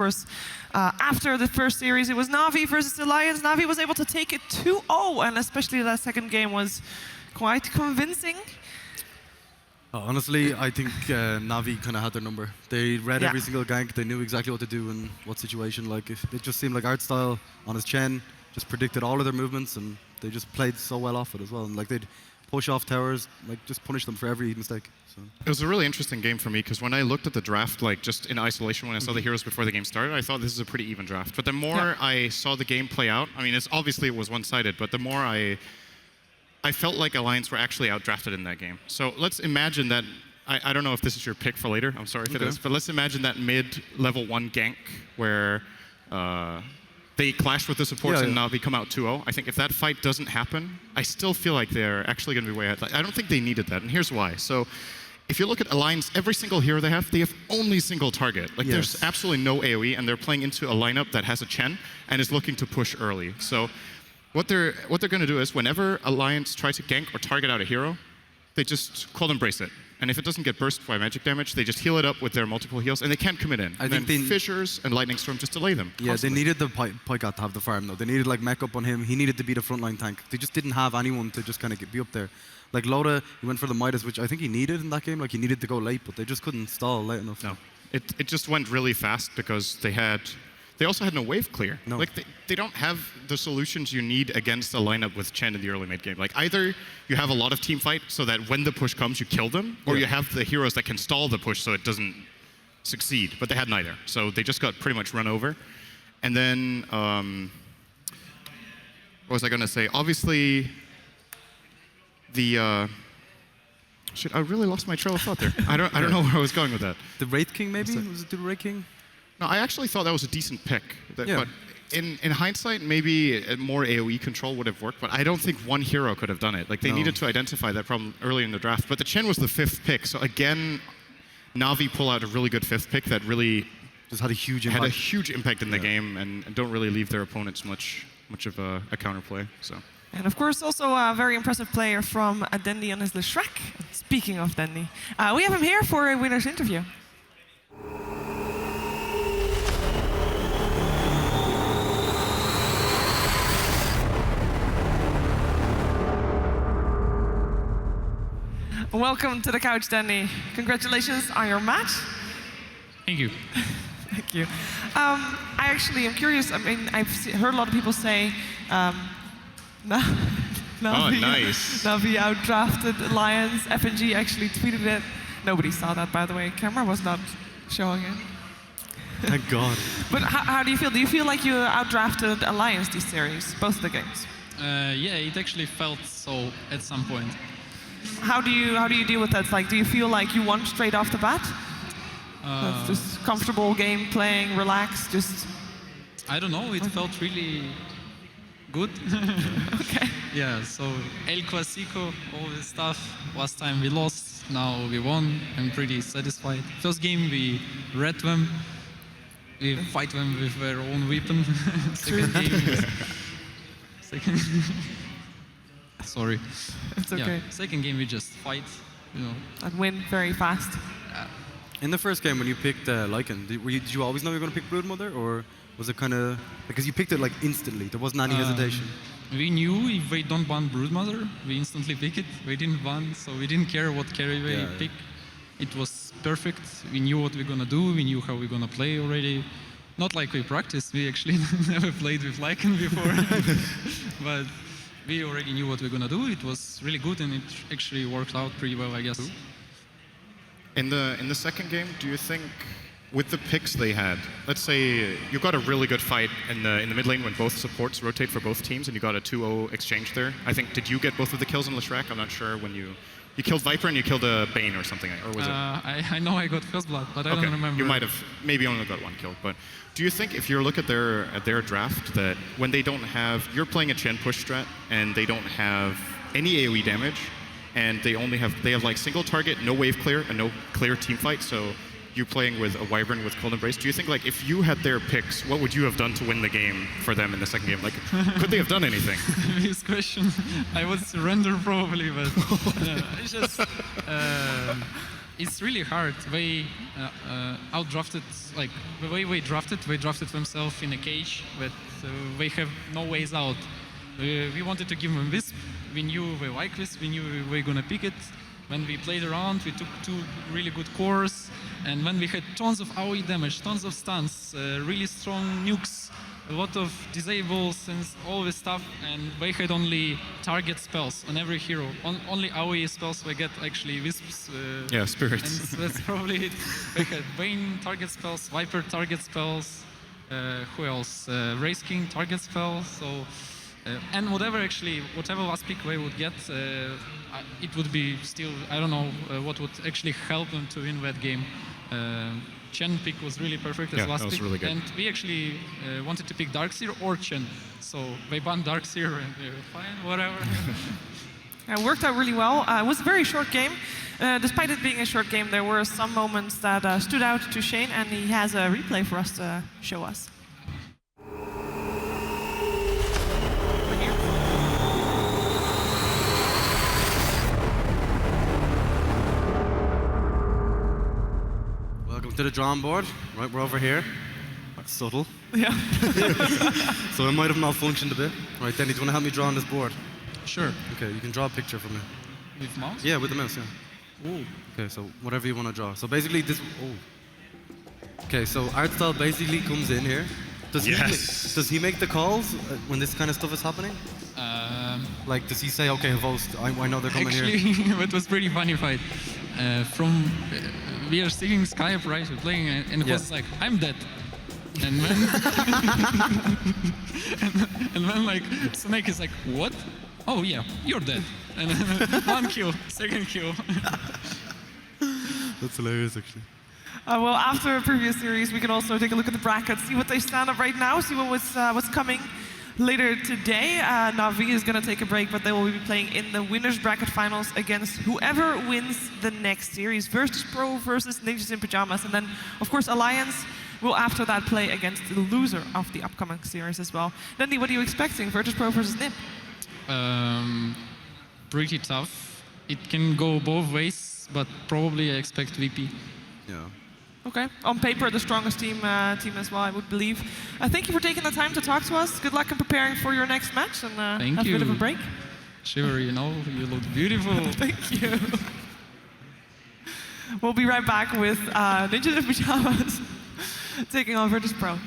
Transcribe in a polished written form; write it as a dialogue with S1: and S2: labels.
S1: course, after the first series, it was Na'Vi versus Alliance. Na'Vi was able to take it 2-0, and especially that second game was quite convincing.
S2: Honestly, I think Na'Vi kind of had their number. They read every single gank. They knew exactly what to do in what situation. Like, it just seemed like Artstyle on his Chen just predicted all of their movements, and they just played so well off it as well. And like, they'd push off towers, like just punish them for every mistake. So.
S3: It was a really interesting game for me because when I looked at the draft, like just in isolation, when I saw the heroes before the game started, I thought this is a pretty even draft. But the more I saw the game play out, I mean, obviously it was one-sided, but the more I felt like Alliance were actually outdrafted in that game. So let's imagine that, I don't know if this is your pick for later, I'm sorry if it is, but let's imagine that mid-level 1 gank where they clash with the supports and Na'Vi come out 2-0. I think if that fight doesn't happen, I still feel like they're actually going to be way ahead. I don't think they needed that, and here's why. So if you look at Alliance, every single hero they have only single target. Like there's absolutely no AoE, and they're playing into a lineup that has a Chen and is looking to push early. So what they're going to do is whenever Alliance try to gank or target out a hero, they just Cold Embrace it. And if it doesn't get burst by magic damage, they just heal it up with their multiple heals, and they can't commit in. I think Fissures and Lightning Storm just delay them.
S2: Yeah, they needed the Pycat to have the farm, though. They needed like mech up on him. He needed to be the frontline tank. They just didn't have anyone to just kind of be up there. Like Loda, he went for the Midas, which I think he needed in that game. Like he needed to go late, but they just couldn't stall late enough.
S3: No, it just went really fast because they also had no wave clear.
S2: No.
S3: Like they don't have the solutions you need against a lineup with Chen in the early mid game. Like either you have a lot of team fight so that when the push comes you kill them, or you have the heroes that can stall the push so it doesn't succeed. But they had neither, so they just got pretty much run over. And then what was I gonna say? Obviously the shit, I really lost my trail of thought there. I don't know where I was going with that.
S2: The Wraith King maybe? Was it the Wraith King?
S3: No, I actually thought that was a decent pick. But in hindsight, maybe more AoE control would have worked, but I don't think one hero could have done it. Like, they needed to identify that problem early in the draft. But the Chen was the 5th pick, so again, Na'Vi pull out a really good 5th pick that really
S2: just had a huge
S3: impact in the game and don't really leave their opponents much of a counterplay. So.
S1: And of course, also a very impressive player from Dendy and is the Shrek. Speaking of Dendy, we have him here for a winner's interview. Welcome to the couch, Dendy. Congratulations on your match.
S4: Thank you.
S1: Thank you. I actually am curious. I mean, I've heard a lot of people say Na'Vi outdrafted Alliance. FNG actually tweeted it. Nobody saw that, by the way. Camera was not showing it.
S2: Thank God.
S1: But how do you feel? Do you feel like you outdrafted Alliance this series, both of the games?
S4: Yeah, it actually felt so at some point.
S1: How do you deal with that? Like, do you feel like you won straight off the bat? That's just comfortable game playing, relaxed, just.
S4: I don't know. It felt really good.
S1: Okay.
S4: Yeah. So El Clasico, all this stuff. Last time we lost, now we won. I'm pretty satisfied. First game we read them. We fight them with their own weapon. Second game. Sorry.
S1: It's okay.
S4: Yeah, second game we just fight, you know.
S1: And win very fast.
S2: In the first game when you picked Lycan, did you always know you were going to pick Broodmother, or was it kind of because you picked it like instantly? There wasn't any hesitation.
S4: We knew if they don't ban Broodmother, we instantly pick it. We didn't ban, so we didn't care what carry we pick. It was perfect. We knew what we're gonna do. We knew how we're gonna play already. Not like we practiced. We actually never played with Lycan before, but. We already knew what we were going to do. It was really good, and it actually worked out pretty well, I guess.
S3: In the second game, do you think, with the picks they had, let's say you got a really good fight in the mid lane when both supports rotate for both teams, and you got a 2-0 exchange there. I think, did you get both of the kills on Leshrac? I'm not sure when you killed Viper and you killed a Bane or something, or was it?
S4: I know I got first blood, but I don't remember.
S3: You might have maybe only got one kill, but do you think if you look at their draft that when they don't have, you're playing a Chen push strat and they don't have any AoE damage, and they have like single target, no wave clear, and no clear team fight, so you're playing with a Wyvern with Cold Embrace. Do you think, like, if you had their picks, what would you have done to win the game for them in the second game? Like, could they have done anything?
S4: This question, I would surrender probably, but it's just, it's really hard. They outdrafted, like the way they drafted themselves in a cage, but they have no ways out. We wanted to give them Wisp. We knew they like Wisp. We knew we were gonna pick it. When we played around, we took 2 really good cores, and when we had tons of AoE damage, tons of stuns, really strong nukes, a lot of disables and all this stuff, and they had only target spells on every hero. Only AoE spells they get actually Wisps.
S3: Yeah, spirits.
S4: And that's probably it. They had Vayne target spells, Viper target spells, who else? Race King target spells. So, and whatever last pick they would get, it would be still, I don't know what would actually help them to win that game. Chen pick was really perfect as last
S3: that was
S4: pick,
S3: really good.
S4: and we actually wanted to pick Darkseer or Chen, so they banned Darkseer and they were fine, whatever.
S1: It worked out really well. It was a very short game. Despite it being a short game, there were some moments that stood out to Shane, and he has a replay for us to show us.
S2: Welcome to the drawing board. Right, we're over here. That's subtle.
S1: Yeah.
S2: So it might have malfunctioned a bit. Right, Denny, do you want to help me draw on this board?
S4: Sure.
S2: Okay, you can draw a picture for me.
S4: With mouse?
S2: Yeah, with the mouse, yeah.
S4: Ooh.
S2: Okay, so whatever you want to draw. So basically this, Okay, so art style basically comes in here. Does he make the calls when this kind of stuff is happening? Like, does he say, okay, host, I know they're coming here?
S4: Actually, it was pretty funny fight. We are singing Skype, right? We're playing, and it was like, I'm dead. And then, and then like, Snake is like, what? Oh yeah, you're dead. And then 1 kill, 2nd kill.
S2: That's hilarious, actually.
S1: Well, after a previous series, we can also take a look at the brackets, see what they stand up right now, see what's coming later today. Na'Vi is going to take a break, but they will be playing in the winners bracket finals against whoever wins the next series. Virtus Pro versus Ninjas in Pajamas, and then, of course, Alliance will after that play against the loser of the upcoming series as well. Dandy, what are you expecting? Virtus Pro versus NIP?
S4: Pretty tough. It can go both ways, but probably I expect VP.
S2: Yeah.
S1: Okay. On paper, the strongest team as well, I would believe. Thank you for taking the time to talk to us. Good luck in preparing for your next match, and have a bit of a break.
S4: Sure, you look beautiful.
S1: Thank you. We'll be right back with Ninjas in Pajamas taking on Virtus Pro.